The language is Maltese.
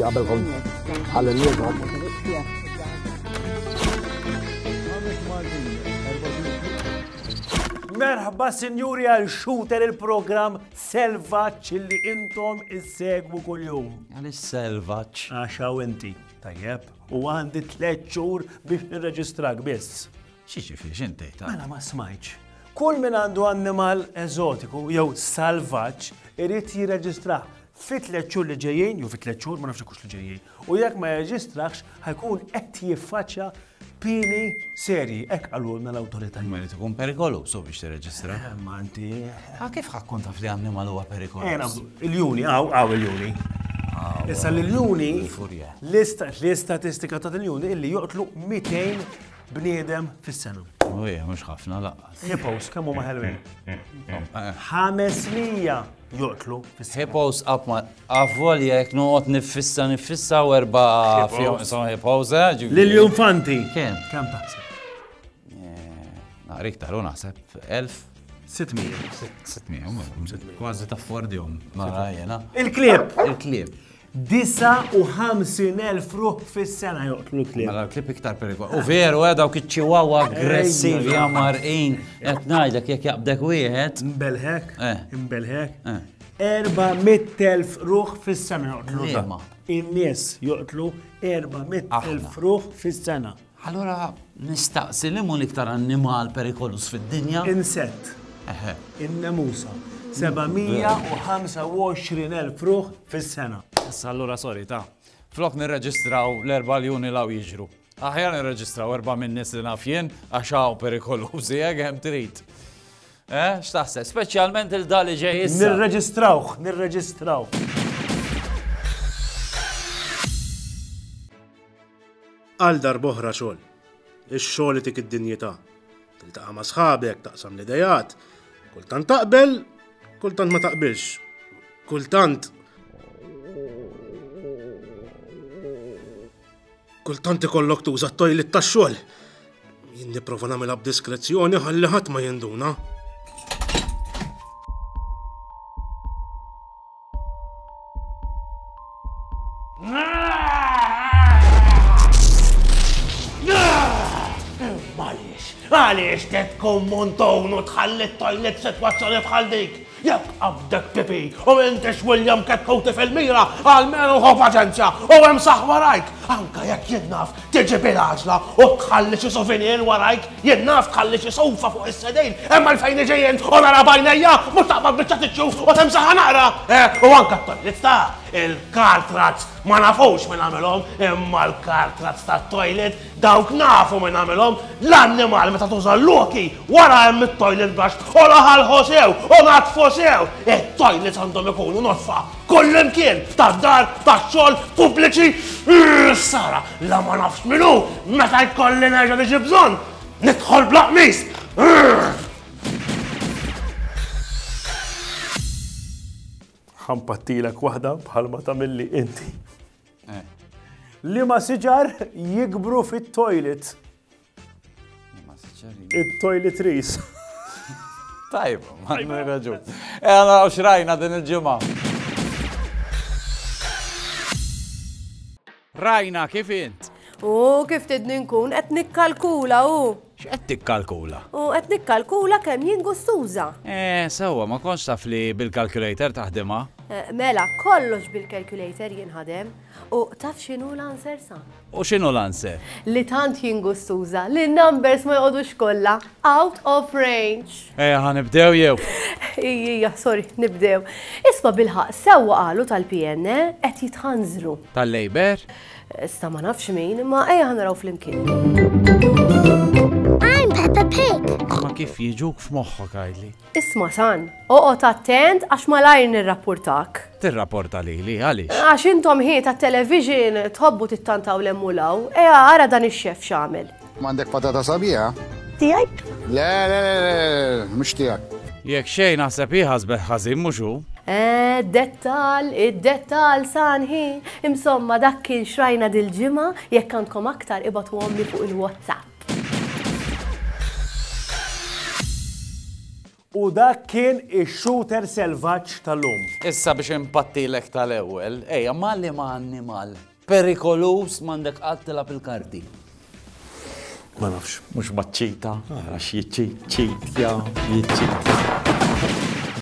قبلهم على اليد. Merħba sinjuri għal shooter il-program Selvaċ li intom issegwu kull-jum. Għalix Selvaċ? Għaxaw inti, tajjeb, u għandi 3 xhur biex nirreġistrak biss. Xieċi inti? Mela ma smajċ. Kull min għandu annimal eżotiku jew salvaġġ irid jirreġistrah fit-3 xhur li ġejjin, jew fit-3 xhur ma nafx li ġejjin. U jekk ma jirreġistrax ħajkun qed jiffaċċja pini serji, hekk qalulna l-awtoritajiet. Ma li tkun perikolus biex tirreġistra. Ma inti. Kif ħakkun taf li annimal huwa perikolus? Il-juni, għaw il-juni. Issa l-juni, l-istatistika ta' il-juni illi joqtlu 200 bniedem fis-sena. Ujja, mux ħafna laqqas. Hippos, kemmu maħelwin? 500 joqtlu fis-sena. Hippos għavolja jek nuqot nifissa u 4 fjom jisom hippos, L-infanti. Kem? Kem taħseb? Naqrik taru naħseb 1000. 600. 600, kważi ta' fordjom. Marajjena. Il-klib. Il-klib. 59,000 ruħ fis-sena joqtlu l-klib. Mela l-klib iktar perikol. U veru, għedaw kitċiwawa aggressivi għamarqin. Et najdek jek jaqbdek wieħed. Mbelħek. 400,000 ruħ fis-sena joqtlu. Liema. In-nies joqtlu 400,000 ruħ fis-sena. Allora, nistaqsi li mun iktar annimal perikolus fid-dinja? Insett. In-nemusa. 725,000 ruħ fis-sena. Issa allura sorry ta' flok nirreġistraw l-4 ljuni law jiġru. Aħjar nirreġistraw 4 minn nies li naf jien għaxaw perikolużi jekk hemm trid. X'taħseb, speċjalment il-dali ġej issa. Nirreġistraw. Għal darboħra xogħol. Ix-xogħol li tik id-dinjità. Tiltaqa' ma' sħabek, taqsam l-idejat. Kultant taqbel, kultant ma taqbilx. Kultant ikollok tuża t-tojlit tax-xogħol. Jien nipprova nagħmilha b'diskrezzjoni ħalli ħadd ma jinduna. Għaliex tetkom montonu tħalli t-tojlet situazzjoni bħal dik. Jekk qabdek pipi u m'intix William Ketkoti fil-mira għal-menu ħu paċenzja u hemm saħ warajk. Anka jekk jien naf tiġi bil-għaġla u tħalli xi souvenir warajk, jien naf tħalli xi sofa fuq is-sedejn, hemm għalfejn ġejjin u nara bajnejja mhux taqbad biċċa tiċċuf u temsaħ naqra. U anke t-tojlet ta' il-kartrazz ma nafux minn għamilhom, imma l-kartrazz tat-toilet dawk nafu minn għamilhom. L-annimal meta tuża l-loki wara hemm it-toilet baxx u laħal ħosew u natfu sew. Il-toilet għandhom ikunu noffa kull imkien tad-dar, tax-xogħol pubbliċi. Sara, la ma nafx minnu meta jkolli nerġa' niġi bżonn nidħol bla qmis. Ħampattilek waħda bħalma tagħmilli inti. Li ma siġar jikbru fit-toilet. It-toiletries. Tajb, ma raġun. Għana xrajna din il-ġimgħa. Rajna, kif int? Kif tidni nkun qed nikkalkula X'qed tikkalkula? Qed nikkalkula kemm jien gustuża. Sewwa, ma kontx taf li bil-calculator taħdimha? Mela, kollox bil-calculator jinħadem. U taf x'inhu l-answer sa? U x'inhu l-answer? Li tant jien gustuża li n-numbers ma jqogħdux kollha out of range. Ħanibdew jew? Ija, sorry, nibdew. Isma' bil-ħaq sewwa qalu tal-PN qed jitħanżru. Tal-Labor? Sta ma nafx min, ma ejja ħanaraw flimkien. I'm Peppa Pig. Ma kif jiġuk f'moħħok għajli? Isma' san, oqgħod attent għax malajr nirrapportak. Tirrapporta lili, għaliex? Għax intom ħin tat-television tħobbu tittantaw l-emmulaw, ara dan ix-xef x'għamel. M'għandek patata sabiħa? Tiegħek? Le, mhux tiegħek. Jekk xejn naħseb ieħasbeħ ħażin mhux hu? Id-dettal sanħi, imsomma dak kien xrajna dil-ġimgħa jekk għandkom aktar ibatu għomli fuq il-WhatsApp. U dak kien ix-shooter selvaġġ tal-lum. Issa biex impattilek tal-ewwel, ejja malli ma' annimal. Perikolus m'għandek qatt tilab il-karti. Ma nafx. Mhux maċċita, għax jiċċitja, jiċċit.